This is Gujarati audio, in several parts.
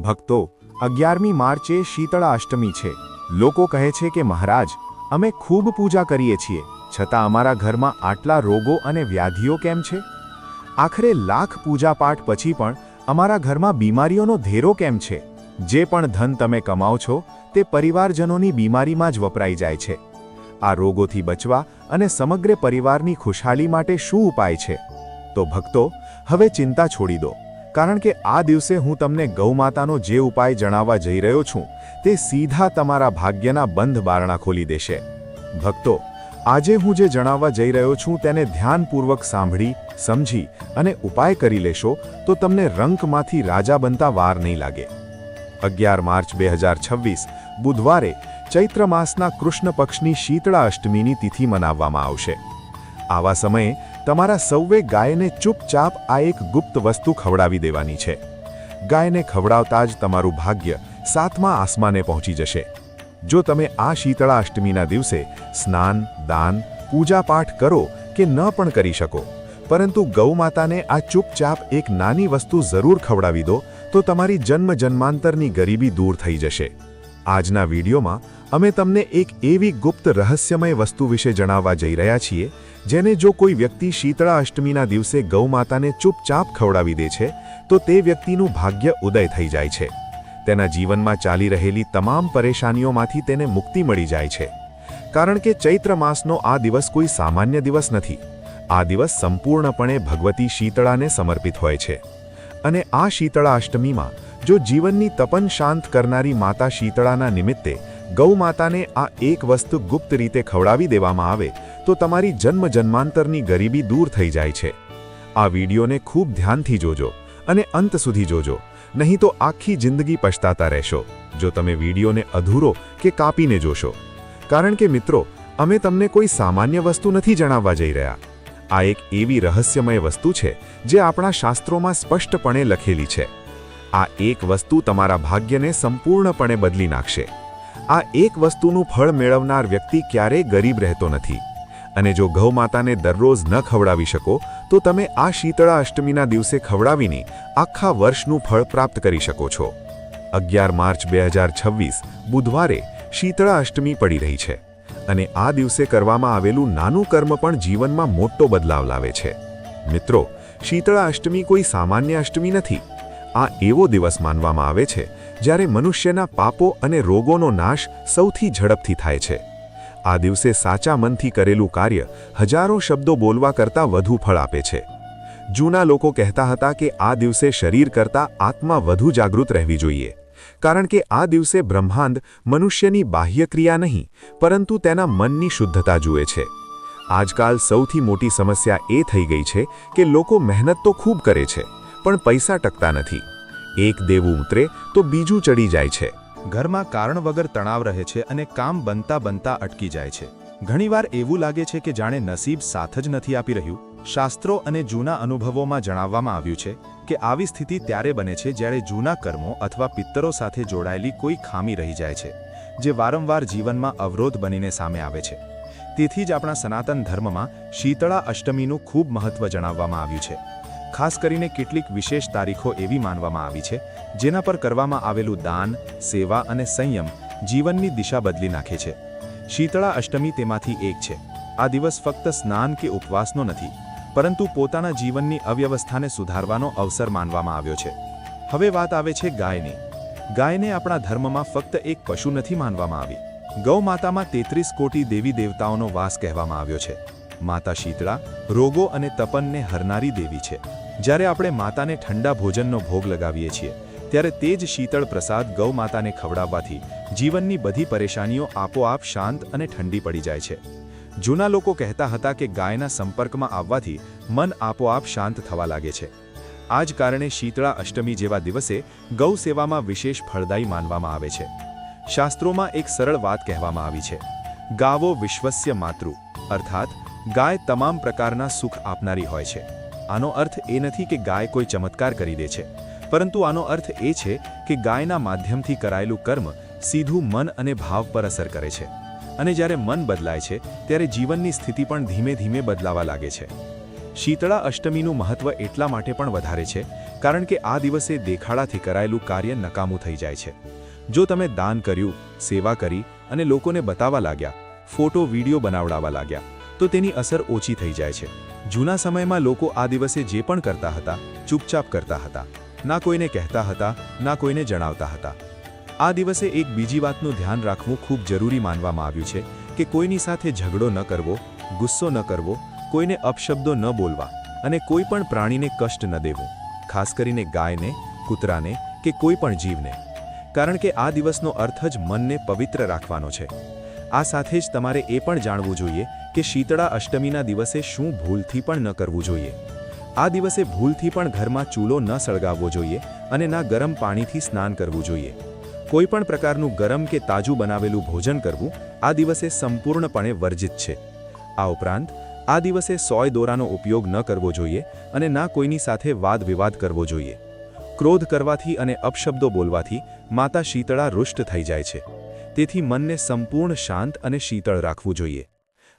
ભક્તો 11મી માર્ચે શીતળા અષ્ટમી છે। લોકો કહે છે કે મહારાજ, અમે ખૂબ પૂજા કરીએ છીએ, છતાં અમારા ઘરમાં આટલા રોગો અને વ્યાધિઓ કેમ છે? આખરે લાખ પૂજાપાઠ પછી પણ અમારા ઘરમાં બીમારીઓનો ધેરો કેમ છે? જે પણ ધન તમે કમાઓ છો તે પરિવારજનોની બીમારીમાં જ વપરાઈ જાય છે। આ રોગોથી બચવા અને સમગ્ર પરિવારની ખુશહાલી માટે શું ઉપાય છે? તો ભક્તો, હવે ચિંતા છોડી દો, કારણ કે આ દિવસે હું તમને ગૌમાતાનો જે ઉપાય જણાવવા જઈ રહ્યો છું તે સીધા તમારા ભાગ્યના બંધ બારણા ખોલી દેશે। ભક્તો, આજે હું જે જણાવવા જઈ રહ્યો છું તેને ધ્યાનપૂર્વક સાંભળી, સમજી અને ઉપાય કરી લેશો તો તમને રંકમાંથી રાજા બનતા વાર નહીં લાગે। 11 માર્ચ 2026 બુધવારે ચૈત્ર માસના કૃષ્ણ પક્ષની શીતળા અષ્ટમીની તિથિ મનાવવામાં આવશે। આવા સમયે તમારા સૌએ ગાયને ચૂપચાપ આ એક ગુપ્ત વસ્તુ ખવડાવી દેવાની છે। ગાયને ખવડાવતા જ તમારું ભાગ્ય 7મા આસમાને પહોંચી જશે। જો તમે આ શીતળા અષ્ટમીના દિવસે સ્નાન, દાન, પૂજાપાઠ કરો કે ન પણ કરી શકો, પરંતુ ગૌમાતાને આ ચૂપચાપ એક નાની વસ્તુ જરૂર ખવડાવી દો તો તમારી જન્મ-જન્માંતરની ગરીબી દૂર થઈ જશે। આજના વિડીયોમાં અમે તમને એક એવી ગુપ્ત રહસ્યમય વસ્તુ વિશે જણાવવા જઈ રહ્યા છીએ જેને જો કોઈ વ્યક્તિ શીતળા અષ્ટમીના દિવસે ગૌમાતાને ચૂપચાપ ખવડાવી દે છે તો તે વ્યક્તિનું ભાગ્ય ઉદય થઈ જાય છે। તેના જીવનમાં ચાલી રહેલી તમામ પરેશાનીઓમાંથી તેને મુક્તિ મળી જાય છે, કારણ કે ચૈત્ર માસનો આ દિવસ કોઈ સામાન્ય દિવસ નથી। આ દિવસ સંપૂર્ણપણે ભગવતી શીતળાને સમર્પિત હોય છે। અને આ શીતળા અષ્ટમીમાં જો જીવનની તપન શાંત કરનારી માતા શીતળાના નિમિત્તે ગૌમાતાને આ એક વસ્તુ ગુપ્ત રીતે ખવડાવી દેવામાં આવે તો તમારી જન્મ-જન્માંતરની ગરીબી દૂર થઈ જાય છે। આ વિડીયોને ખૂબ ધ્યાનથી જોજો અને અંત સુધી જોજો, નહીં તો આખી જિંદગી પછતાતા રહેશો જો તમે વિડીયોને અધૂરો કે કાપીને જોશો। કારણ કે મિત્રો, અમે તમને કોઈ સામાન્ય વસ્તુ નથી જણાવવા જઈ રહ્યા। આ એક એવી રહસ્યમય વસ્તુ છે જે આપણા શાસ્ત્રોમાં સ્પષ્ટપણે લખેલી છે। આ એક વસ્તુ તમારા ભાગ્યને સંપૂર્ણપણે બદલી નાખશે। આ એક વસ્તુનું ફળ મેળવનાર વ્યક્તિ ક્યારેય ગરીબ રહેતો નથી। અને જો ગૌમાતાને દરરોજ ન ખવડાવી શકો તો તમે આ શીતળા અષ્ટમીના દિવસે ખવડાવીને આખા વર્ષનું ફળ પ્રાપ્ત કરી શકો છો। 11 માર્ચ 2026 બુધવારે શીતળા અષ્ટમી પડી રહી છે અને આ દિવસે કરવામાં આવેલું નાનું કર્મ પણ જીવનમાં મોટો બદલાવ લાવે છે। મિત્રો, શીતળા અષ્ટમી કોઈ સામાન્ય અષ્ટમી નથી। આ એવો દિવસ માનવામાં આવે છે જ્યારે મનુષ્યના પાપો અને રોગોનો નાશ સૌથી ઝડપથી થાય છે। આ દિવસે સાચા મનથી કરેલું કાર્ય હજારો શબ્દો બોલવા કરતાં વધુ ફળ આપે છે। જૂના લોકો કહેતા હતા કે આ દિવસે શરીર કરતાં આત્મા વધુ જાગૃત રહેવી જોઈએ, કારણ કે આ દિવસે બ્રહ્માંડ મનુષ્યની બાહ્ય ક્રિયા નહીં પરંતુ તેના મનની શુદ્ધતા જુએ છે। આજકાલ સૌથી મોટી સમસ્યા એ થઈ ગઈ છે કે લોકો મહેનત તો ખૂબ કરે છે પણ પૈસા ટકતા નથી। એક દેવું ઉતરે તો બીજું ચડી જાય છે। ઘરમાં કારણ વગર તણાવ રહે છે અને કામ બનતા બનતા અટકી જાય છે। ઘણીવાર એવું લાગે છે કે જાણે નસીબ સાથ જ નથી આપી રહ્યું। શાસ્ત્રો અને જૂના અનુભવોમાં જણાવવામાં આવ્યું છે કે આવી સ્થિતિ ત્યારે બને છે જ્યારે જૂના કર્મો અથવા પિત્તરો સાથે જોડાયેલી કોઈ ખામી રહી જાય છે, જે વારંવાર જીવનમાં અવરોધ બનીને સામે આવે છે। તેથી જ આપણા સનાતન ધર્મમાં શીતળા અષ્ટમીનું ખૂબ મહત્વ જણાવવામાં આવ્યું છે। ખાસ કરીને કેટલીક વિશેષ તારીખો એવી માનવામાં આવી છે જેના પર કરવામાં આવેલું દાન, સેવા અને સંયમ જીવનની દિશા બદલી નાખે છે। શીતળા અષ્ટમી તેમાંથી એક છે। આ દિવસ ફક્ત સ્નાન કે ઉપવાસનો નથી, પરંતુ પોતાના જીવનની અવ્યવસ્થાને સુધારવાનો અવસર માનવામાં આવ્યો છે। હવે વાત આવે છે ગાયની। ગાયને આપણા ધર્મમાં ફક્ત એક પશુ નથી માનવામાં આવી। ગૌ માતામાં 33 કોટી દેવી દેવતાઓનો વાસ કહેવામાં આવ્યો છે। માતા શીતળા રોગો અને તપનને હરનારી દેવી છે। જ્યારે આપણે માતાને ઠંડા ભોજનનો ભોગ લગાવીએ છીએ ત્યારે તે જ શીતળ પ્રસાદ ગૌ માતાને ખવડાવવાથી જીવનની બધી પરેશાનીઓ આપોઆપ શાંત અને ઠંડી પડી જાય છે। જૂના લોકો કહેતા હતા કે ગાયના સંપર્કમાં આવવાથી મન આપોઆપ શાંત થવા લાગે છે। આ જ કારણે શીતળા અષ્ટમી જેવા દિવસે ગૌ સેવામાં વિશેષ ફળદાયી માનવામાં આવે છે। શાસ્ત્રોમાં એક સરળ વાત કહેવામાં આવી છે, ગાવો વિશ્વસ્ય માતૃ, અર્થાત ગાય તમામ પ્રકારના સુખ આપનારી હોય છે। આનો અર્થ એ નથી કે ગાય કોઈ ચમત્કાર કરી દે છે, પરંતુ આનો અર્થ એ છે કે ગાયના માધ્યમથી કરાયેલું કર્મ સીધું મન અને ભાવ પર અસર કરે છે। અને જ્યારે મન બદલાય છે ત્યારે જીવનની સ્થિતિ પણ ધીમે ધીમે બદલાવા લાગે છે। શીતળા અષ્ટમીનું મહત્વ એટલા માટે પણ વધારે છે કારણ કે આ દિવસે દેખાડાથી કરાયેલું કાર્ય નકામું થઈ જાય છે. જો તમે દાન કર્યું, સેવા કરી અને લોકોને બતાવવા લાગ્યા, ફોટો વિડીયો બનાવડાવવા લાગ્યા, તો તેની અસર ઓછી થઈ જાય છે. જૂના સમયમાં લોકો આ દિવસે જે પણ કરતા હતા, ચૂપચાપ કરતા હતા. ના કોઈને કહેતા હતા, ના કોઈને જણાવતા હતા. આ દિવસે એક બીજી વાતનું ધ્યાન રાખવું ખૂબ જરૂરી માનવામાં આવ્યું છે કે કોઈની સાથે ઝઘડો ન કરવો, ગુસ્સો ન કરવો, કોઈને અપશબ્દો ન બોલવા અને કોઈ પણ પ્રાણીને કષ્ટ ન દેવું, ખાસ કરીને ગાયને, કૂતરાને કે કોઈ પણ જીવને. કારણ કે આ દિવસનો અર્થ જ મનને પવિત્ર રાખવાનો છે. આ સાથે જ તમારે એ પણ જાણવું જોઈએ કે શીતળા અષ્ટમીના દિવસે શું ભૂલથી પણ ન કરવું જોઈએ. આ દિવસે ભૂલથી પણ ઘરમાં ચૂલો ન સળગાવવો જોઈએ અને ના ગરમ પાણીથી સ્નાન કરવું જોઈએ. કોઈ પણ પ્રકારનું ગરમ કે તાજું બનાવેલું ભોજન કરવું આ દિવસે સંપૂર્ણપણે વર્જિત છે. આ ઉપરાંત આ દિવસે સોય દોરાનો ઉપયોગ ન કરવો જોઈએ અને ના કોઈની સાથે વાદ વિવાદ કરવો જોઈએ. ક્રોધ કરવાથી અને અપશબ્દો બોલવાથી માતા શીતળા રૂષ્ટ થઈ જાય છે. તેથી મનને સંપૂર્ણ શાંત અને શીતળ રાખવું જોઈએ.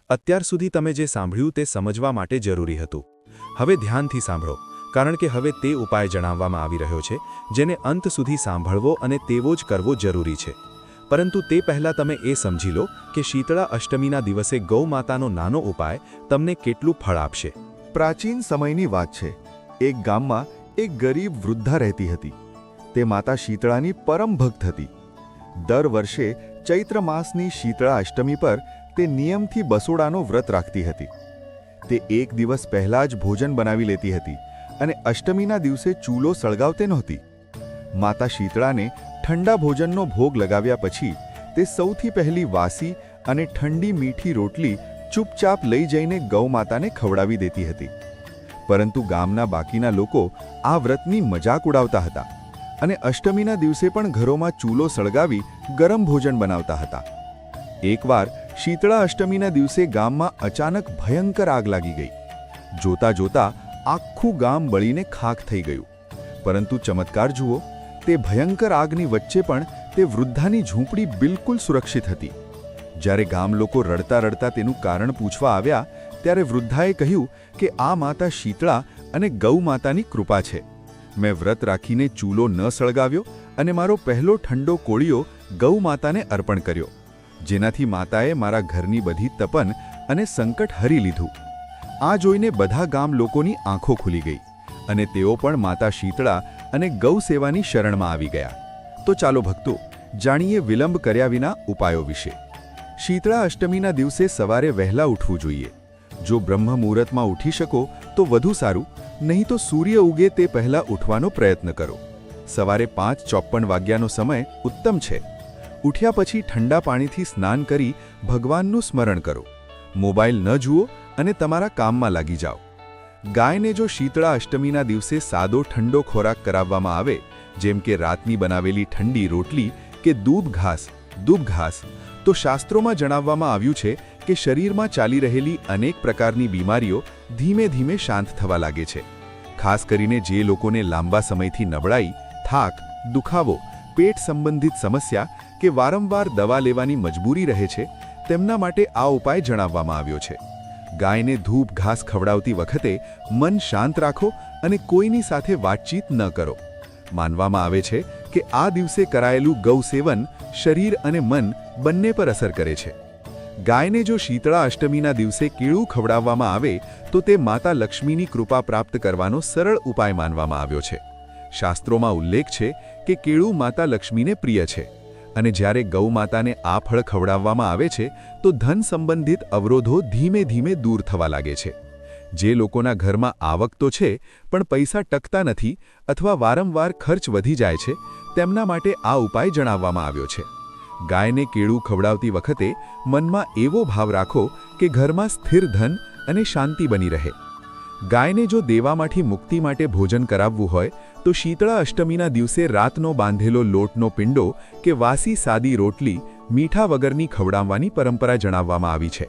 અત્યાર સુધી તમે જે સાંભળ્યું તે સમજવા માટે જરૂરી હતું. હવે ધ્યાનથી સાંભળો, કારણ કે હવે તે ઉપાય જણાવવામાં આવી રહ્યો છે જેને અંત સુધી સાંભળવો અને તેવો જ કરવો જરૂરી છે. પરંતુ તે પહેલાં તમે એ સમજી લો કે શીતળા અષ્ટમીના દિવસે ગૌ માતાનો નાનો ઉપાય તમને કેટલું ફળ આપશે. પ્રાચીન સમયની વાત છે. એક ગામમાં એક ગરીબ વૃદ્ધા રહેતી હતી. તે માતા શીતળાની પરમ ભક્ત હતી. દર વર્ષે ચૈત્ર માસની શીતળા અષ્ટમી પર તે નિયમથી બસોડાનો વ્રત રાખતી હતી. તે એક દિવસ પહેલાં જ ભોજન બનાવી લેતી હતી અને અષ્ટમીના દિવસે ચૂલો સળગાવતે નહોતી. માતા શીતળાને ઠંડા ભોજનનો ભોગ લગાવ્યા પછી તે સૌથી પહેલી વાસી અને ઠંડી મીઠી રોટલી ચૂપચાપ લઈ જઈને ગૌ માતાને ખવડાવી દેતી હતી. પરંતુ ગામના બાકીના લોકો આ વ્રતની મજાક ઉડાવતા હતા અને અષ્ટમીના દિવસે પણ ઘરોમાં ચૂલો સળગાવી ગરમ ભોજન બનાવતા હતા. એકવાર શીતળા અષ્ટમીના દિવસે ગામમાં અચાનક ભયંકર આગ લાગી ગઈ. જોતા જોતા આખું ગામ બળીને ખાખ થઈ ગયું. પરંતુ ચમત્કાર જુઓ, તે ભયંકર આગની વચ્ચે પણ તે વૃદ્ધાની ઝૂંપડી બિલકુલ સુરક્ષિત હતી. જ્યારે ગામ લોકો રડતા રડતા તેનું કારણ પૂછવા આવ્યા ત્યારે વૃદ્ધાએ કહ્યું કે આ માતા શીતળા અને ગૌ માતાની કૃપા છે. મેં વ્રત રાખીને ચૂલો ન સળગાવ્યો અને મારો પહેલો ઠંડો કોળિયો ગૌ માતાને અર્પણ કર્યો, જેનાથી માતાએ મારા ઘરની બધી તપન અને સંકટ હરી લીધું. આ જોઈને બધા ગામ લોકોની આંખો ખુલી ગઈ અને તેઓ પણ માતા શીતળા અને ગૌ સેવાની શરણમાં આવી ગયા. તો ચાલો ભક્તો, જાણીએ વિલંબ કર્યા વિના ઉપાયો વિશે. શીતળા અષ્ટમીના દિવસે સવારે વહેલા ઉઠવું જોઈએ. જો બ્રહ્મ મુહૂર્તમાં ઉઠી શકો તો વધુ સારું, નહીં તો સૂર્ય ઉગે તે પહેલાં ઉઠવાનો પ્રયત્ન કરો. સવારે 5:54 વાગ્યાનો સમય ઉત્તમ છે. ઉઠ્યા પછી ઠંડા પાણીથી સ્નાન કરી ભગવાનનું સ્મરણ કરો. મોબાઈલ ન જુઓ અને તમારા કામમાં લાગી જાઓ. ગાયને જો શીતળા અષ્ટમીના દિવસે સાદો ઠંડો ખોરાક કરાવવામાં આવે, જેમ કે રાતની બનાવેલી ઠંડી રોટલી કે દૂબ ઘાસ, તો શાસ્ત્રોમાં જણાવવામાં આવ્યું છે કે શરીરમાં ચાલી રહેલી અનેક પ્રકારની બીમારીઓ ધીમે ધીમે શાંત થવા લાગે છે. ખાસ કરીને જે લોકોને લાંબા સમયથી નબળાઈ, થાક, દુખાવો, પેટ સંબંધિત સમસ્યા કે વારંવાર દવા લેવાની મજબૂરી રહે છે, તેમના માટે આ ઉપાય જણાવવામાં આવ્યો છે. ગાયને ધૂપ ઘાસ ખવડાવતી વખતે મન શાંત રાખો અને કોઈની સાથે વાતચીત ન કરો. માનવામાં આવે છે કે આ દિવસે કરાયેલું ગૌ સેવન શરીર અને મન બંને પર અસર કરે છે. ગાયને જો શીતળા અષ્ટમીના દિવસે કેળું ખવડાવવામાં આવે તો તે માતા લક્ષ્મીની કૃપા પ્રાપ્ત કરવાનો સરળ ઉપાય માનવામાં આવ્યો છે. શાસ્ત્રોમાં ઉલ્લેખ છે કે કેળું માતા લક્ષ્મીને પ્રિય છે અને જ્યારે ગૌ માતાને આ ફળ ખવડાવવામાં આવે છે તો ધન સંબંધિત અવરોધો ધીમે ધીમે દૂર થવા લાગે છે. જે લોકોના ઘરમાં આવક તો છે પણ પૈસા ટકતા નથી અથવા વારંવાર ખર્ચ વધી જાય છે, તેમના માટે આ ઉપાય જણાવવામાં આવ્યો છે. ગાયને કેળું ખવડાવતી વખતે મનમાં એવો ભાવ રાખો કે ઘરમાં સ્થિર ધન અને શાંતિ બની રહે. ગાયને જો દેવામાંથી મુક્તિ માટે ભોજન કરાવવું હોય તો શીતળા અષ્ટમીના દિવસે રાતનો બાંધેલો લોટનો પિંડો કે વાસી સાદી રોટલી મીઠા વગરની ખવડાવવાની પરંપરા જણાવવામાં આવી છે.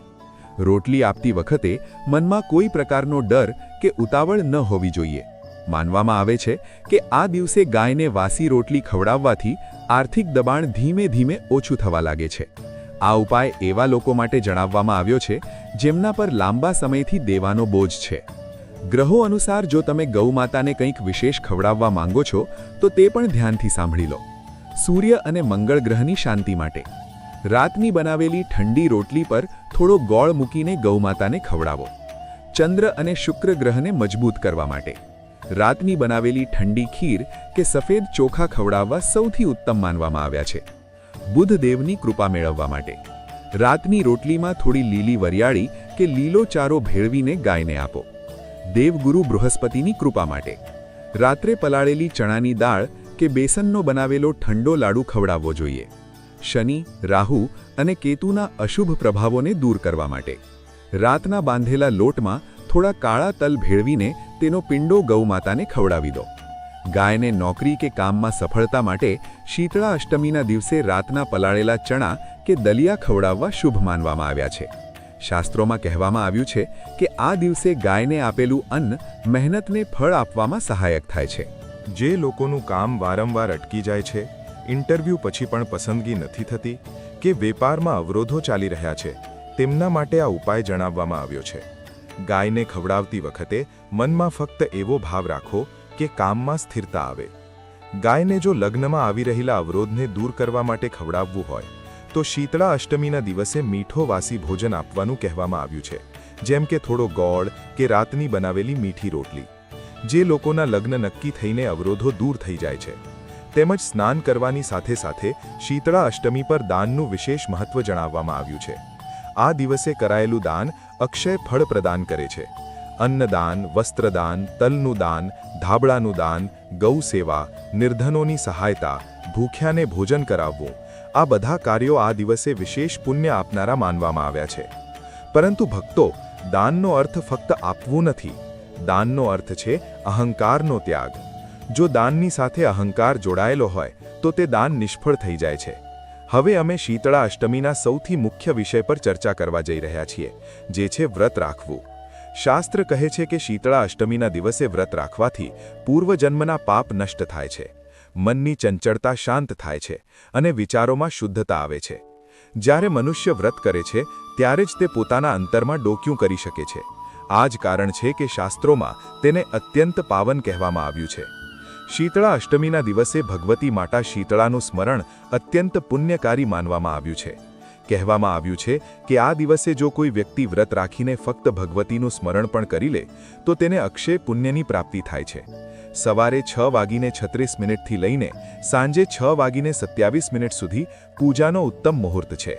રોટલી આપતી વખતે મનમાં કોઈ પ્રકારનો ડર કે ઉતાવળ ન હોવી જોઈએ. માનવામાં આવે છે કે આ દિવસે ગાયને વાસી રોટલી ખવડાવવાથી આર્થિક દબાણ ધીમે ધીમે ઓછું થવા લાગે છે. આ ઉપાય એવા લોકો માટે જણાવવામાં આવ્યો છે જેમના પર લાંબા સમયથી દેવાનો બોજ છે. ગ્રહો અનુસાર જો તમે ગૌમાતાને કંઈક વિશેષ ખવડાવવા માંગો છો તો તે પણ ધ્યાનથી સાંભળી લો. સૂર્ય અને મંગળ ગ્રહની શાંતિ માટે રાતની બનાવેલી ઠંડી રોટલી પર થોડો ગોળ મૂકીને ગૌમાતાને ખવડાવો. ચંદ્ર અને શુક્ર ગ્રહને મજબૂત કરવા માટે રાતની બનાવેલી ઠંડી ખીર કે સફેદ ચોખા ખવડાવવા સૌથી ઉત્તમ માનવામાં આવ્યા છે. બુધ દેવની કૃપા મેળવવા માટે રાતની રોટલીમાં થોડી લીલી વરિયાળી કે લીલો ચારો ભેળવીને ગાયને આપો. દેવગુરુ બૃહસ્પતિની કૃપા માટે રાત્રે પલાળેલી ચણાની દાળ કે બેસનનો બનાવેલો ઠંડો લાડુ ખવડાવવો જોઈએ. શનિ, રાહુ અને કેતુના અશુભ પ્રભાવોને દૂર કરવા માટે રાતના બાંધેલા લોટમાં થોડા કાળા તલ ભેળવીને તેનો પિંડો ગૌમાતાને ખવડાવી દો. ગાયને નોકરી કે કામમાં સફળતા માટે શીતળા અષ્ટમીના દિવસે રાતના પલાળેલા ચણા કે દલિયા ખવડાવવા શુભ માનવામાં આવ્યા છે. શાસ્ત્રોમાં કહેવામાં આવ્યું છે કે આ દિવસે ગાયને આપેલું અન્ન મહેનતને ફળ આપવામાં સહાયક થાય છે. જે લોકોનું કામ વારંવાર અટકી જાય છે, ઇન્ટરવ્યૂ પછી પણ પસંદગી નથી થતી કે વેપારમાં અવરોધો ચાલી રહ્યા છે, તેમના માટે આ ઉપાય જણાવવામાં આવ્યો છે. ગાયને ખવડાવતી વખતે મનમાં ફક્ત એવો ભાવ રાખો કે કામમાં સ્થિરતા આવે. ગાયને જો લગ્નમાં આવી રહેલા અવરોધને દૂર કરવા માટે ખવડાવવું હોય તો શીતળા અષ્ટમીના દિવસે મીઠો વાસી ભોજન આપવાનું કહેવામાં આવ્યું છે, જેમ કે થોડો ગોળ કે રાતની બનાવેલી મીઠી રોટલી. જે લોકોના લગ્ન નક્કી થઈને અવરોધો દૂર થઈ જાય છે, તેમજ સ્નાન કરવાની સાથે સાથે શીતળા અષ્ટમી પર દાનનું વિશેષ મહત્વ જણાવવામાં આવ્યું છે. આ દિવસે કરાયેલું દાન અક્ષય ફળ પ્રદાન કરે છે. અન્નદાન, વસ્ત્રદાન, તલનું દાન, ધાબળાનું દાન, ગૌ સેવા, નિર્ધનોની સહાયતા, ભૂખ્યાને ભોજન કરાવવું, આ બધા કાર્યો આ દિવસે વિશેષ પુણ્ય આપનારા માનવામાં આવ્યા છે. પરંતુ ભક્તો, દાનનો અર્થ ફક્ત આપવું નથી. દાનનો અર્થ છે અહંકારનો ત્યાગ. જો દાનની સાથે અહંકાર જોડાયેલો હોય તો તે દાન નિષ્ફળ થઈ જાય છે. હવે અમે શીતળા અષ્ટમીના સૌથી મુખ્ય વિષય પર ચર્ચા કરવા જઈ રહ્યા છીએ, જે છે વ્રત રાખવું. શાસ્ત્ર કહે છે કે શીતળા અષ્ટમીના દિવસે વ્રત રાખવાથી પૂર્વજન્મના પાપ નષ્ટ થાય છે, મનની ચંચળતા શાંત થાય છે અને વિચારોમાં શુદ્ધતા આવે છે. જ્યારે મનુષ્ય વ્રત કરે છે ત્યારે જ તે પોતાના અંતરમાં ડોક્યું કરી શકે છે. આ જ કારણ છે કે શાસ્ત્રોમાં તેને અત્યંત પાવન કહેવામાં આવ્યું છે. શીતળા અષ્ટમીના દિવસે ભગવતી માતા શીતળાનું સ્મરણ અત્યંત પુણ્યકારી માનવામાં આવ્યું છે. કહેવામાં આવ્યું છે કે આ દિવસે જો કોઈ વ્યક્તિ વ્રત રાખીને ફક્ત ભગવતીનું સ્મરણ પણ કરી લે તો તેને અક્ષય પુણ્યની પ્રાપ્તિ થાય છે. સવારે 6:36 થી લઈને સાંજે 6:27 સુધી પૂજાનો ઉત્તમ મુહૂર્ત છે.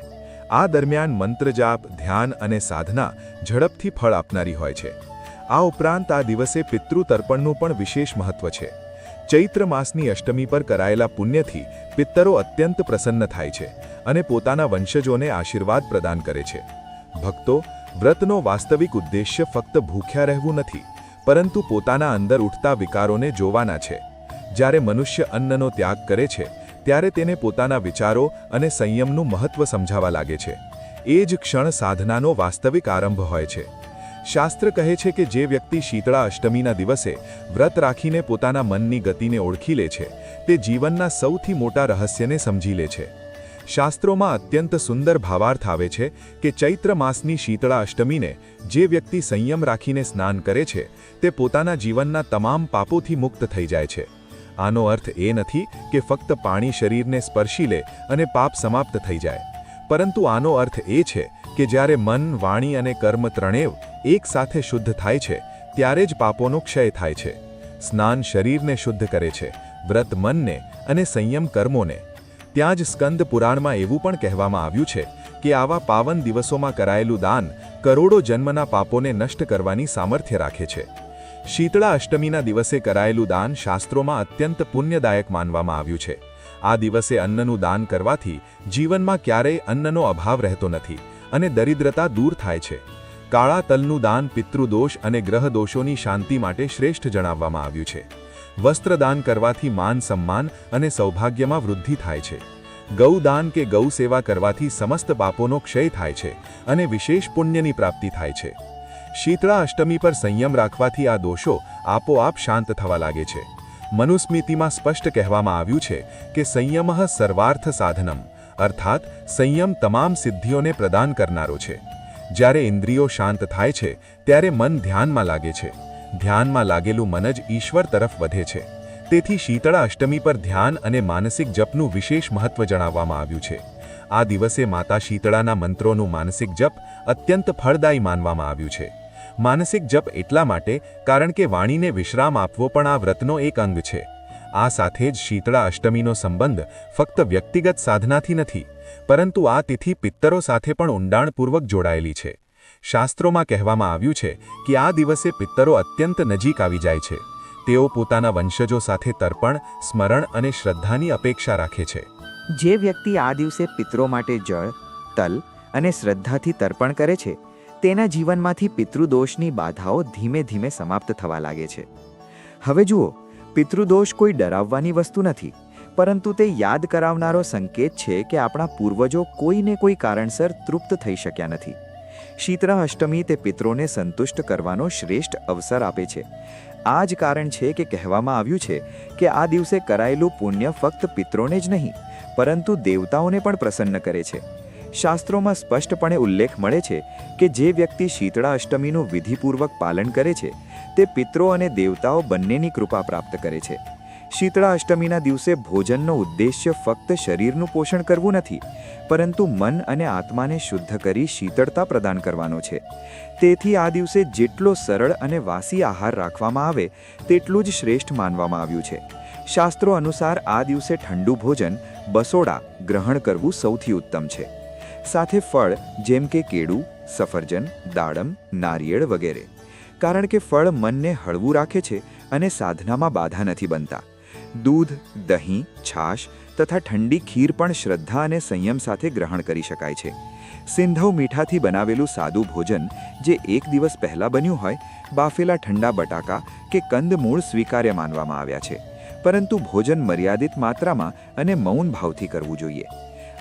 આ દરમિયાન મંત્રજાપ, ધ્યાન અને સાધના ઝડપથી ફળ આપનારી હોય છે. આ ઉપરાંત આ દિવસે પિતૃ તર્પણનું પણ વિશેષ મહત્વ છે. ચૈત્ર માસની અષ્ટમી પર કરાયેલા પુણ્યથી પિત્તરો અત્યંત પ્રસન્ન થાય છે અને પોતાના વંશજોને આશીર્વાદ પ્રદાન કરે છે. ભક્તો, વ્રતનો વાસ્તવિક ઉદ્દેશ્ય ફક્ત ભૂખ્યા રહેવું નથી, પરંતુ પોતાના અંદર ઉઠતા વિકારોને જોવાના છે. જ્યારે મનુષ્ય અન્નનો ત્યાગ કરે છે ત્યારે તેને પોતાના વિચારો અને સંયમનું મહત્વ સમજાવવા લાગે છે. એ જ ક્ષણ સાધનાનો વાસ્તવિક આરંભ હોય છે. શાસ્ત્ર કહે છે કે જે વ્યક્તિ શીતળા અષ્ટમીના દિવસે વ્રત રાખીને પોતાના મનની ગતિને ઓળખી લે છે તે જીવનના સૌથી મોટા રહસ્યને સમજી લે છે. શાસ્ત્રોમાં અત્યંત સુંદર ભાવાર્થ આવે છે કે ચૈત્ર માસની શીતળા અષ્ટમીને જે વ્યક્તિ સંયમ રાખીને સ્નાન કરે છે તે પોતાના જીવનના તમામ પાપોથી મુક્ત થઈ જાય છે. આનો અર્થ એ નથી કે ફક્ત પાણી શરીરને સ્પર્શી લે અને પાપ સમાપ્ત થઈ જાય, પરંતુ આનો અર્થ એ છે કે જ્યારે મન, વાણી અને કર્મ ત્રણેય એક સાથે શુદ્ધ થાય છે ત્યારે જ પાપોનો ક્ષય થાય છે. સ્નાન શરીરને શુદ્ધ કરે છે, વ્રત મનને અને સંયમ કર્મોને. ત્યાં જ સ્કંદ પુરાણમાં એવું પણ કહેવામાં આવ્યું છે કે આવા પાવન દિવસોમાં કરાયેલું દાન કરોડો જન્મના પાપોને નષ્ટ કરવાની સામર્થ્ય રાખે છે. શીતળા અષ્ટમીના દિવસે કરાયેલું દાન શાસ્ત્રોમાં અત્યંત પુણ્યદાયક માનવામાં આવ્યું છે. આ દિવસે અન્નનું દાન કરવાથી જીવનમાં ક્યારેય અન્નનો અભાવ રહેતો નથી અને દરિદ્રતા દૂર થાય છે. કાળા તલનું દાન પિતૃદોષ અને ગ્રહ દોષોની શાંતિ માટે શ્રેષ્ઠ જણાવવામાં આવ્યું છે. વસ્ત્રદાન કરવાથી માન સન્માન અને સૌભાગ્યમાં વૃદ્ધિ થાય છે. ગૌદાન કે ગૌ સેવા કરવાથી સમસ્ત પાપોનો ક્ષય થાય છે અને વિશેષ પુણ્યની પ્રાપ્તિ થાય છે. શીતળા અષ્ટમી પર સંયમ રાખવાથી આ દોષો આપોઆપ શાંત થવા લાગે છે. મનુસ્મૃતિમાં સ્પષ્ટ કહેવામાં આવ્યું છે કે સંયમઃ સર્વાર્થ સાધનમ, અર્થાત સંયમ તમામ સિદ્ધિઓને પ્રદાન કરનારો છે. જ્યારે ઇન્દ્રિયો શાંત થાય છે ત્યારે મન ધ્યાનમાં લાગે છે. ધ્યાનમાં લાગેલું મન જ ઈશ્વર તરફ વધે છે. તેથી શીતળા અષ્ટમી પર ધ્યાન અને માનસિક જપનું વિશેષ મહત્વ જણાવવામાં આવ્યું છે. આ દિવસે માતા શીતળાના મંત્રોનું માનસિક જપ અત્યંત ફળદાયી માનવામાં આવ્યું છે. માનસિક જપ એટલા માટે કારણ કે વાણીને વિશ્રામ આપવો પણ આ વ્રતનો એક અંગ છે. આ સાથે જ શીતળા અષ્ટમીનો સંબંધ ફક્ત વ્યક્તિગત સાધનાથી નથી, પરંતુ આ તિથિ પિત્તરો સાથે પણ ઊંડાણપૂર્વક જોડાયેલી છે. શાસ્ત્રોમાં કહેવામાં આવ્યું છે કે આ દિવસે પિત્તરો અત્યંત નજીક આવી જાય છે. તેઓ પોતાના વંશજો સાથે તર્પણ, સ્મરણ અને શ્રદ્ધાની અપેક્ષા રાખે છે. જે વ્યક્તિ આ દિવસે પિતરો માટે જળ, તલ અને શ્રદ્ધાથી તર્પણ કરે છે, તેના જીવનમાંથી પિતૃદોષની બાધાઓ ધીમે ધીમે સમાપ્ત થવા લાગે છે. હવે જુઓ, પિતૃદોષ કોઈ ડરાવવાની વસ્તુ નથી, પરંતુ તે યાદ કરાવનારો સંકેત છે કે આપણા પૂર્વજો કોઈને કોઈ કારણસર તૃપ્ત થઈ શક્યા નથી. શીતળા અષ્ટમી તે પિતરોને સંતુષ્ટ કરવાનો શ્રેષ્ઠ અવસર આપે છે. આ જ કારણ છે કે કહેવામાં આવ્યું છે કે આ દિવસે કરાયેલું પુણ્ય ફક્ત પિતરોને જ નહીં, પરંતુ દેવતાઓને પણ પ્રસન્ન કરે છે. શાસ્ત્રોમાં સ્પષ્ટપણે ઉલ્લેખ મળે છે કે જે વ્યક્તિ શીતળા અષ્ટમીનું વિધિપૂર્વક પાલન કરે છે, તે પિતરો અને દેવતાઓ બંનેની કૃપા પ્રાપ્ત કરે છે. શીતળા અષ્ટમીના દિવસે ભોજનનો ઉદ્દેશ્ય ફક્ત શરીરનું પોષણ કરવું નથી, પરંતુ મન અને આત્માને શુદ્ધ કરી શીતળતા પ્રદાન કરવાનો છે. તેથી આ દિવસે જેટલો સરળ અને વાસી આહાર રાખવામાં આવે તેટલું જ શ્રેષ્ઠ માનવામાં આવ્યું છે. શાસ્ત્રો અનુસાર આ દિવસે ઠંડુ ભોજન, બસોડા ગ્રહણ કરવું સૌથી ઉત્તમ છે. સાથે ફળ જેમ કે કેળું, સફરજન, દાડમ, નારિયેળ વગેરે. કારણ કે ફળ મનને હળવું રાખે છે અને સાધનામાં બાધા નથી બનતા. દૂધ, દહીં, છાશ તથા ઠંડી ખીર પણ શ્રદ્ધા અને સંયમ સાથે ગ્રહણ કરી શકાય છે. સિંધવ મીઠાથી બનાવેલું સાદું ભોજન જે એક દિવસ પહેલાં બન્યું હોય, બાફેલા ઠંડા બટાકા કે કંદમૂળ સ્વીકાર્ય માનવામાં આવ્યા છે, પરંતુ ભોજન મર્યાદિત માત્રામાં અને મૌન ભાવથી કરવું જોઈએ.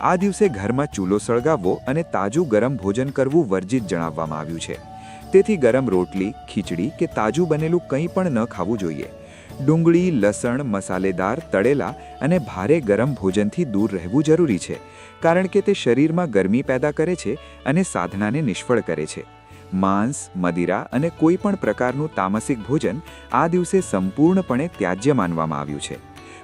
આ દિવસે ઘરમાં ચૂલો સળગાવવો અને તાજું ગરમ ભોજન કરવું વર્જિત જણાવવામાં આવ્યું છે. તેથી ગરમ રોટલી, ખીચડી કે તાજું બનેલું કંઈ પણ ન ખાવું જોઈએ. ડુંગળી, લસણ, મસાલેદાર, તળેલા અને ભારે ગરમ ભોજનથી દૂર રહેવું જરૂરી છે, કારણ કે તે શરીરમાં ગરમી પેદા કરે છે અને સાધનાને નિષ્ફળ કરે છે. માંસ, મદિરા અને કોઈ પણ પ્રકારનું તામસિક ભોજન આ દિવસે સંપૂર્ણપણે ત્યાજ્ય માનવામાં આવ્યું છે.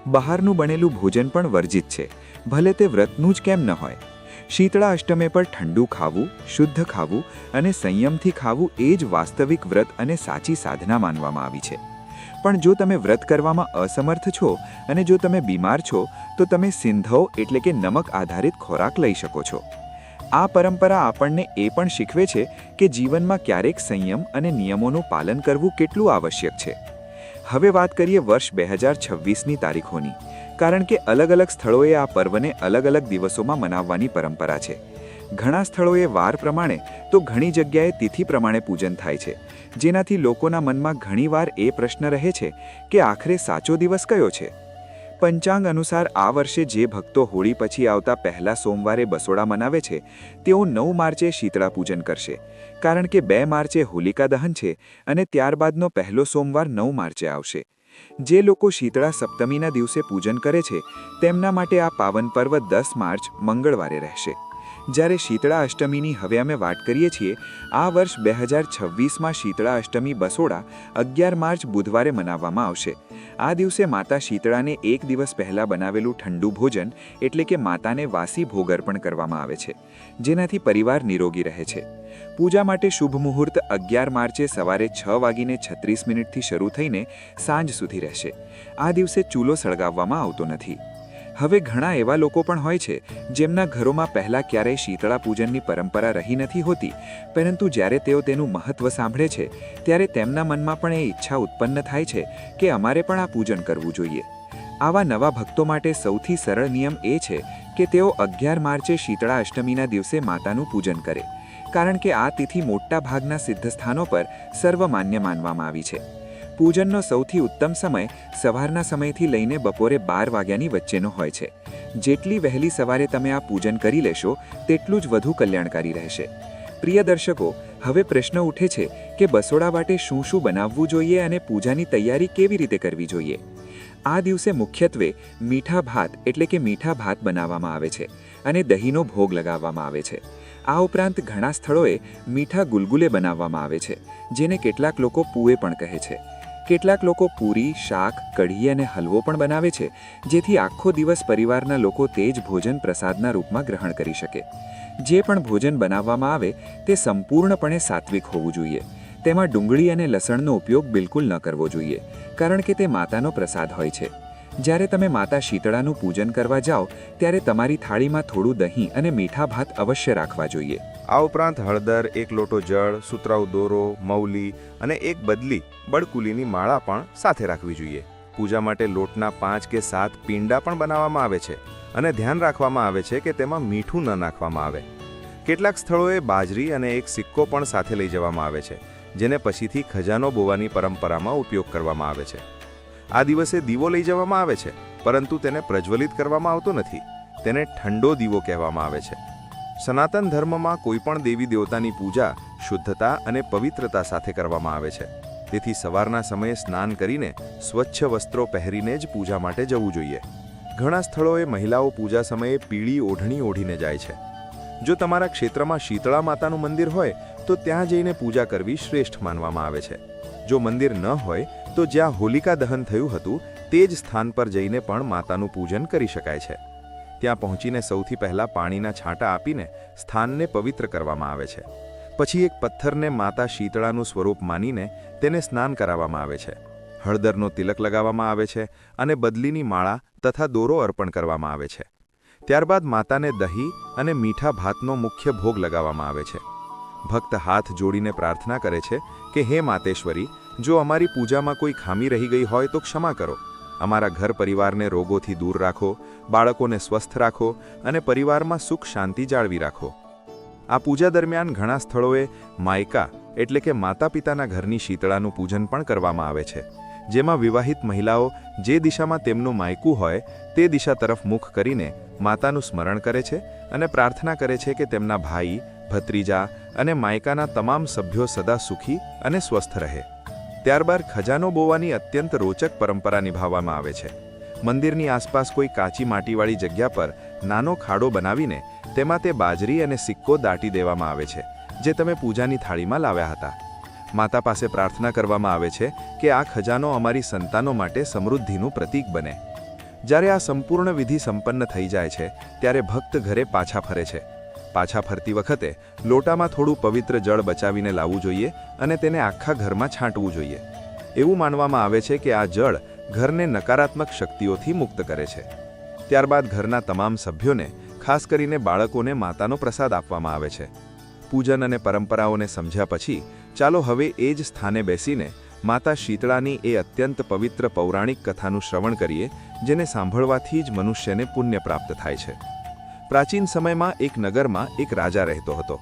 બહારનું બનેલું ભોજન પણ વર્જિત છે, ભલે તે વ્રતનું જ કેમ ન હોય. શીતળા અષ્ટમી પર ઠંડુ ખાવું, શુદ્ધ ખાવું અને સંયમથી ખાવું એ જ વાસ્તવિક વ્રત અને સાચી સાધના માનવામાં આવી છે. પણ જો તમે વ્રત કરવામાં અસમર્થ છો અને જો તમે બીમાર છો, તો તમે સિંધવ એટલે કે નમક આધારિત ખોરાક લઈ શકો છો. આ પરંપરા આપણને એ પણ શીખવે છે કે જીવનમાં ક્યારેક સંયમ અને નિયમોનું પાલન કરવું કેટલું આવશ્યક છે. હવે વાત કરીએ વર્ષ 2026ની તારીખોની, કારણ કે અલગ અલગ સ્થળોએ આ પર્વને અલગ અલગ દિવસોમાં મનાવવાની પરંપરા છે. ઘણા સ્થળોએ વાર પ્રમાણે તો ઘણી જગ્યાએ તિથિ પ્રમાણે પૂજન થાય છે, જેનાથી લોકોના મનમાં ઘણીવાર એ પ્રશ્ન રહે છે કે આખરે સાચો દિવસ કયો છે. પંચાંગ અનુસાર આ વર્ષે જે ભક્તો હોળી પછી આવતા પહેલા સોમવારે બસોડા મનાવે છે, તેઓ 9 માર્ચે શીતળા પૂજન કરશે, કારણ કે 2 માર્ચે હોલિકા દહન છે અને ત્યારબાદનો પહેલો સોમવાર 9 માર્ચે આવશે. જે લોકો શીતળા સપ્તમીના દિવસે પૂજન કરે છે, તેમના માટે આ પાવન પર્વ 10 માર્ચ મંગળવારે રહેશે. જ્યારે શીતળા અષ્ટમીની હવે અમે વાત કરીએ છીએ, આ વર્ષ 2026માં શીતળા અષ્ટમી બસોડા 11 માર્ચ બુધવારે મનાવવામાં આવશે. આ દિવસે માતા શીતળાને એક દિવસ પહેલાં બનાવેલું ઠંડુ ભોજન એટલે કે માતાને વાસી ભોગ અર્પણ કરવામાં આવે છે, જેનાથી પરિવાર નિરોગી રહે છે. પૂજા માટે શુભ મુહૂર્ત 11 માર્ચે સવારે 6:36 શરૂ થઈને સાંજ સુધી રહેશે. આ દિવસે ચૂલો સળગાવવામાં આવતો નથી. હવે ઘણા એવા લોકો પણ હોય છે જેમના ઘરોમાં પહેલાં ક્યારેય શીતળા પૂજનની પરંપરા રહી નથી હોતી, પરંતુ જ્યારે તેઓ તેનું મહત્ત્વ સાંભળે છે ત્યારે તેમના મનમાં પણ એ ઈચ્છા ઉત્પન્ન થાય છે કે અમારે પણ આ પૂજન કરવું જોઈએ. આવા નવા ભક્તો માટે સૌથી સરળ નિયમ એ છે કે તેઓ 11 માર્ચે શીતળા અષ્ટમીના દિવસે માતાનું પૂજન કરે, કારણ કે આ તિથિ મોટા ભાગના સિદ્ધસ્થાનો પર સર્વમાન્ય માનવામાં આવી છે. પૂજનનો સૌથી ઉત્તમ સમય સવારના સમયથી લઈને બપોરે 12 વાગ્યાની વચ્ચેનો હોય છે. જેટલી વહેલી સવારે તમે આ પૂજન કરી લેશો, તેટલું જ વધુ કલ્યાણકારી રહેશે. પ્રિય દર્શકો, હવે પ્રશ્ન ઉઠે છે કે બસોડા માટે શું શું બનાવવું જોઈએ અને પૂજાની તૈયારી કેવી રીતે કરવી જોઈએ. આ દિવસે મુખ્યત્વે મીઠા ભાત એટલે કે મીઠા ભાત બનાવવામાં આવે છે અને દહીંનો ભોગ લગાવવામાં આવે છે. આ ઉપરાંત ઘણા સ્થળોએ મીઠા ગુલગુલે બનાવવામાં આવે છે, જેને કેટલાક લોકો પૂએ પણ કહે છે. કેટલાક લોકો પૂરી, શાક, કઢી અને હલવો પણ બનાવે છે, જેથી આખો દિવસ પરિવારના લોકો તે જ ભોજન પ્રસાદના રૂપમાં ગ્રહણ કરી શકે. જે પણ ભોજન બનાવવામાં આવે તે સંપૂર્ણપણે સાત્વિક હોવું જોઈએ. તેમાં ડુંગળી અને લસણનો ઉપયોગ બિલકુલ ન કરવો જોઈએ, કારણ કે તે માતાનો પ્રસાદ હોય છે. જ્યારે તમે માતા શીતળાનું પૂજન કરવા જાઓ ત્યારે તમારી થાળીમાં થોડું દહીં અને મીઠા ભાત અવશ્ય રાખવા જોઈએ. આ ઉપરાંત હળદર, 1 લોટો જળ, સુતરાઉ દોરો, મૌલી અને 1 બદલી બળકુલીની માળા પણ સાથે રાખવી જોઈએ. પૂજા માટે લોટના 5 કે 7 પીંડા પણ બનાવવામાં આવે છે અને ધ્યાન રાખવામાં આવે છે કે તેમાં મીઠું ન નાખવામાં આવે. કેટલાક સ્થળોએ બાજરી અને 1 સિક્કો પણ સાથે લઈ જવામાં આવે છે, જેને પછીથી ખજાનો બોવાની પરંપરામાં ઉપયોગ કરવામાં આવે છે. આ દિવસે દીવો લઈ જવામાં આવે છે, પરંતુ તેને પ્રજ્વલિત કરવામાં આવતો નથી. તેને ઠંડો દીવો કહેવામાં આવે છે. સનાતન ધર્મમાં કોઈપણ દેવી દેવતાની પૂજા શુદ્ધતા અને પવિત્રતા સાથે કરવામાં આવે છે. તેથી સવારના સમયે સ્નાન કરીને સ્વચ્છ વસ્ત્રો પહેરીને જ પૂજા માટે જવું જોઈએ. ઘણા સ્થળોએ મહિલાઓ પૂજા સમયે પીળી ઓઢણી ઓઢીને જાય છે. જો તમારા ક્ષેત્રમાં શીતળા માતાનું મંદિર હોય તો ત્યાં જઈને પૂજા કરવી શ્રેષ્ઠ માનવામાં આવે છે. જો મંદિર ન હોય તો જ્યાં હોલિકા દહન થયું હતું તે જ સ્થાન પર જઈને પણ માતાનું પૂજન કરી શકાય છે. ત્યાં પહોંચીને સૌથી પહેલાં પાણીના છાંટા આપીને સ્થાનને પવિત્ર કરવામાં આવે છે. પછી એક પથ્થરને માતા શીતળાનું સ્વરૂપ માનીને તેને સ્નાન કરાવવામાં આવે છે. હળદરનો તિલક લગાવવામાં આવે છે અને બદલીની માળા તથા દોરો અર્પણ કરવામાં આવે છે. ત્યારબાદ માતાને દહીં અને મીઠા ભાતનો મુખ્ય ભોગ લગાવવામાં આવે છે. ભક્ત હાથ જોડીને પ્રાર્થના કરે છે કે હે માતેશ્વરી, જો અમારી પૂજામાં કોઈ ખામી રહી ગઈ હોય તો ક્ષમા કરો. અમારા ઘર પરિવારને રોગોથી દૂર રાખો, બાળકોને સ્વસ્થ રાખો અને પરિવારમાં સુખ શાંતિ જાળવી રાખો. આ પૂજા દરમિયાન ઘણા સ્થળોએ માયકા એટલે કે માતા પિતાના ઘરની શીતળાનું પૂજન પણ કરવામાં આવે છે, જેમાં વિવાહિત મહિલાઓ જે દિશામાં તેમનું માયકું હોય તે દિશા તરફ મુખ કરીને માતાનું સ્મરણ કરે છે અને પ્રાર્થના કરે છે કે તેમના ભાઈ, ભત્રીજા અને માયકાના તમામ સભ્યો સદા સુખી અને સ્વસ્થ રહે. ત્યારબાદ ખજાનો બોવાની અત્યંત રોચક પરંપરા નિભાવવામાં આવે છે. મંદિરની આસપાસ કોઈ કાચી માટીવાળી જગ્યા પર નાનો ખાડો બનાવીને તેમાં તે બાજરી અને સિક્કો દાટી દેવામાં આવે છે, જે તમે પૂજાની થાળીમાં લાવ્યા હતા. માતા પાસે પ્રાર્થના કરવામાં આવે છે કે આ ખજાનો અમારી સંતાનો માટે સમૃદ્ધિનું પ્રતીક બને. જ્યારે આ સંપૂર્ણ વિધિ સંપન્ન થઈ જાય છે ત્યારે ભક્ત ઘરે પાછા ફરે છે. પાછા ફરતી વખતે લોટામાં થોડું પવિત્ર જળ બચાવીને લાવવું જોઈએ અને તેને આખા ઘરમાં છાંટવું જોઈએ. એવું માનવામાં આવે છે કે આ જળ ઘરને નકારાત્મક શક્તિઓથી મુક્ત કરે છે. ત્યારબાદ ઘરના તમામ સભ્યોને, ખાસ કરીને બાળકોને માતાનો પ્રસાદ આપવામાં આવે છે. પૂજન અને પરંપરાઓને સમજ્યા પછી ચાલો હવે એ જ સ્થાને બેસીને માતા શીતળાની એ અત્યંત પવિત્ર પૌરાણિક કથાનું શ્રવણ કરીએ, જેને સાંભળવાથી જ મનુષ્યને પુણ્ય પ્રાપ્ત થાય છે. પ્રાચીન સમયમાં એક નગરમાં એક રાજા રહેતો હતો.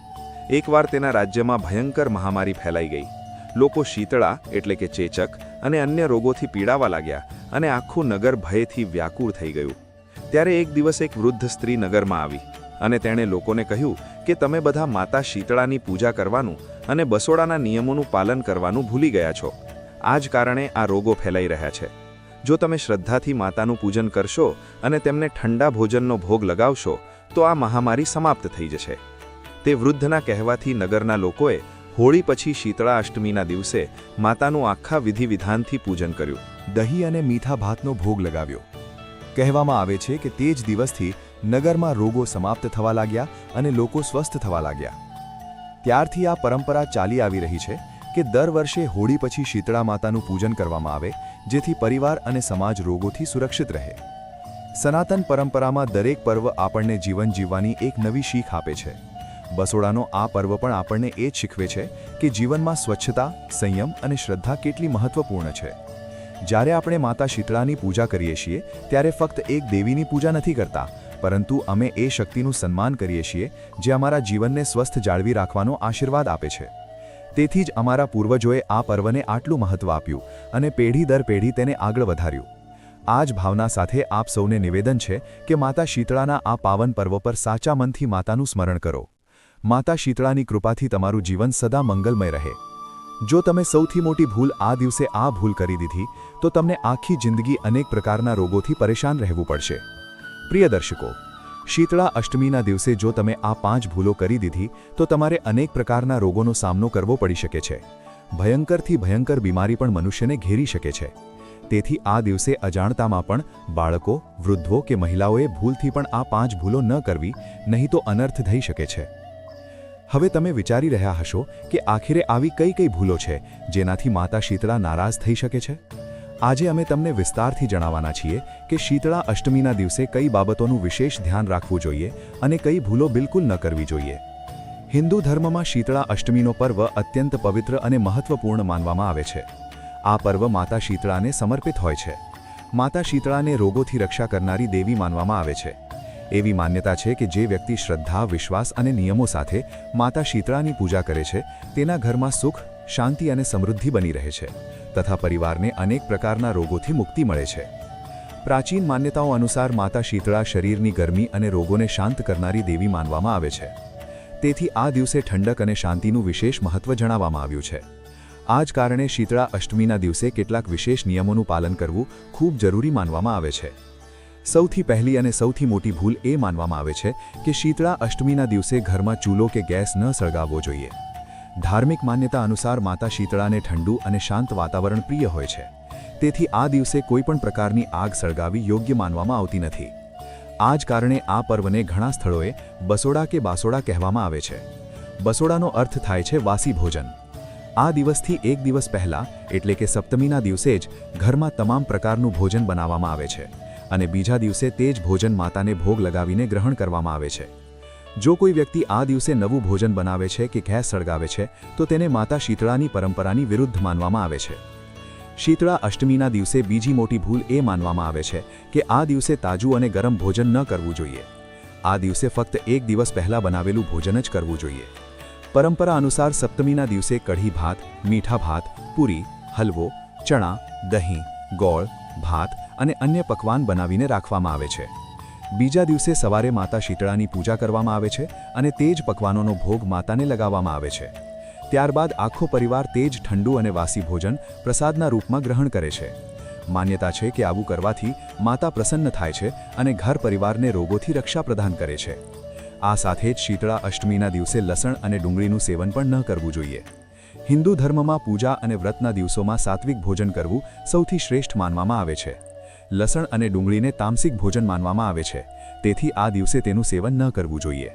એકવાર તેના રાજ્યમાં ભયંકર મહામારી ફેલાઈ ગઈ. લોકો શીતળા એટલે કે ચેચક અને અન્ય રોગોથી પીડાવા લાગ્યા અને આખું નગર ભયથી વ્યાકુળ થઈ ગયું. ત્યારે એક દિવસ એક વૃદ્ધ સ્ત્રી નગરમાં આવી અને તેણે લોકોને કહ્યું કે તમે બધા માતા શીતળાની પૂજા કરવાનું અને બસોડાના નિયમોનું પાલન કરવાનું ભૂલી ગયા છો. આ જ કારણે આ રોગો ફેલાઈ રહ્યા છે. જો તમે શ્રદ્ધાથી માતાનું પૂજન કરશો અને તેમને ઠંડા ભોજનનો ભોગ લગાવશો તો આ મહામારી સમાપ્ત થઈ જશે. તે વૃદ્ધના કહેવાથી નગરના લોકોએ હોળી પછી શીતળા અષ્ટમીના દિવસે માતાનું આખા વિધિ વિધાનથી પૂજન કર્યું. દહીં અને મીઠા ભાતનો ભોગ લગાવ્યો. કહેવામાં આવે છે કે તે જ દિવસથી નગરમાં રોગો સમાપ્ત થવા લાગ્યા અને લોકો સ્વસ્થ થવા લાગ્યા. ત્યારથી આ પરંપરા ચાલી આવી રહી છે કે દર વર્ષે હોળી પછી શીતળા માતાનું પૂજન કરવામાં આવે, જેથી પરિવાર અને સમાજ રોગોથી સુરક્ષિત રહે. સનાતન પરંપરામાં દરેક પર્વ આપણને જીવન જીવવાની એક નવી શીખ આપે છે. બસોડાનો આ પર્વ પણ આપણને એ જ શીખવે છે કે જીવનમાં સ્વચ્છતા, સંયમ અને શ્રદ્ધા કેટલી મહત્વપૂર્ણ છે. જ્યારે આપણે માતા શીતળાની પૂજા કરીએ છીએ ત્યારે ફક્ત એક દેવીની પૂજા નથી કરતા, પરંતુ અમે એ શક્તિનું સન્માન કરીએ છીએ જે અમારા જીવનને સ્વસ્થ જાળવી રાખવાનો આશીર્વાદ આપે છે. તેથી જ અમારા પૂર્વજોએ આ પર્વને આટલું મહત્વ આપ્યું અને પેઢી દર પેઢી તેને આગળ વધાર્યું. આ જ ભાવના સાથે આપ સૌને નિવેદન છે કે માતા શીતળાના આ પાવન પર્વ પર સાચા મનથી માતાનું સ્મરણ કરો. માતા શીતળાની કૃપાથી તમારું જીવન સદા મંગલમય રહે. જો તમે સૌથી મોટી ભૂલ આ દિવસે આ ભૂલ કરી દીધી તો તમને આખી જિંદગી અનેક પ્રકારના રોગોથી પરેશાન રહેવું પડશે. પ્રિય દર્શકો, શીતળા અષ્ટમીના દિવસે જો તમે આ 5 ભૂલો કરી દીધી તો તમારે અનેક પ્રકારના રોગોનો સામનો કરવો પડી શકે છે. ભયંકરથી ભયંકર બીમારી પણ મનુષ્યને ઘેરી શકે છે. તેથી આ દિવસે અજાણતામાં પણ બાળકો, વૃદ્ધો કે મહિલાઓએ ભૂલથી પણ આ 5 ભૂલો ન કરવી, નહીં તો અનર્થ થઈ શકે છે. હવે તમે વિચારી રહ્યા હશો કે આખરે આવી કઈ કઈ ભૂલો છે જેનાથી માતા શીતળા નારાજ થઈ શકે છે. આજે અમે તમને વિસ્તારથી જણાવવાના છીએ કે શીતળા અષ્ટમીના દિવસે કઈ બાબતોનું વિશેષ ધ્યાન રાખવું જોઈએ અને કઈ ભૂલો બિલકુલ ન કરવી જોઈએ. હિન્દુ ધર્મમાં શીતળા અષ્ટમીનો પર્વ અત્યંત પવિત્ર અને મહત્વપૂર્ણ માનવામાં આવે છે. આ પર્વ માતા શીતળાને સમર્પિત હોય છે. માતા શીતળાને રોગોથી રક્ષા કરનારી દેવી માનવામાં આવે છે. એવી માન્યતા છે કે જે વ્યક્તિ શ્રદ્ધા, વિશ્વાસ અને નિયમો સાથે માતા શીતળાની પૂજા કરે છે તેના ઘરમાં સુખ, શાંતિ અને સમૃદ્ધિ બની રહે છે તથા પરિવારને અનેક પ્રકારના રોગોથી મુક્તિ મળે છે. પ્રાચીન માન્યતાઓ અનુસાર માતા શીતળા શરીરની ગરમી અને રોગોને શાંત કરનારી દેવી માનવામાં આવે છે. તેથી આ દિવસે ઠંડક અને શાંતિનું વિશેષ મહત્વ જણાવવામાં આવ્યું છે. આ જ કારણે શીતળા અષ્ટમીના દિવસે કેટલાક વિશેષ નિયમોનું પાલન કરવું ખૂબ જરૂરી માનવામાં આવે છે. સૌથી પહેલી અને સૌથી મોટી ભૂલ એ માનવામાં આવે છે કે શીતળા અષ્ટમીના દિવસે ઘરમાં ચૂલો કે ગેસ ન સળગાવવો જોઈએ. ધાર્મિક માન્યતા અનુસાર માતા શીતળાને ઠંડુ અને શાંત વાતાવરણ પ્રિય હોય છે. તેથી આ દિવસે કોઈપણ પ્રકારની આગ સળગાવી યોગ્ય માનવામાં આવતી નથી. આ જ કારણે આ પર્વને ઘણા સ્થળોએ બસોડા કે બાસોડા કહેવામાં આવે છે. બસોડાનો અર્થ થાય છે વાસી ભોજન. આ દિવસથી એક દિવસ પહેલાં એટલે કે સપ્તમીના દિવસે જ ઘરમાં તમામ પ્રકારનું ભોજન બનાવવામાં આવે છે અને બીજા દિવસે તે જ ભોજન માતાને ભોગ લગાવીને ગ્રહણ કરવામાં આવે છે. જો કોઈ વ્યક્તિ આ દિવસે નવું ભોજન બનાવે છે કે ગેસ સળગાવે છે તો તેને માતા શીતળાની પરંપરાની વિરુદ્ધ માનવામાં આવે છે. શીતળા અષ્ટમીના દિવસે બીજી મોટી ભૂલ એ માનવામાં આવે છે કે આ દિવસે તાજું અને ગરમ ભોજન ન કરવું જોઈએ. આ દિવસે ફક્ત એક દિવસ પહેલાં બનાવેલું ભોજન જ કરવું જોઈએ. પરંપરા અનુસાર સપ્તમીના દિવસે કઢી ભાત, મીઠા ભાત, પૂરી, હલવો, ચણા, દહીં, ગોળ, ભાત અને અન્ય પકવાન બનાવીને રાખવામાં આવે છે. બીજા દિવસે સવારે માતા શીતળાની પૂજા કરવામાં આવે છે અને તે જ પકવાનોનો ભોગ માતાને લગાવવામાં આવે છે. ત્યારબાદ આખો પરિવાર તે જ ઠંડુ અને વાસી ભોજન પ્રસાદના રૂપમાં ગ્રહણ કરે છે. માન્યતા છે કે આવું કરવાથી માતા પ્રસન્ન થાય છે અને ઘર પરિવારને રોગોથી રક્ષા પ્રદાન કરે છે. આ સાથે જ શીતળા અષ્ટમીના દિવસે લસણ અને ડુંગળીનું સેવન પણ ન કરવું જોઈએ. હિન્દુ ધર્મમાં પૂજા અને વ્રતના દિવસોમાં સાત્વિક ભોજન કરવું સૌથી શ્રેષ્ઠ માનવામાં આવે છે. લસણ અને ડુંગળીને તામસિક ભોજન માનવામાં આવે છે, તેથી આ દિવસે તેનું સેવન ન કરવું જોઈએ.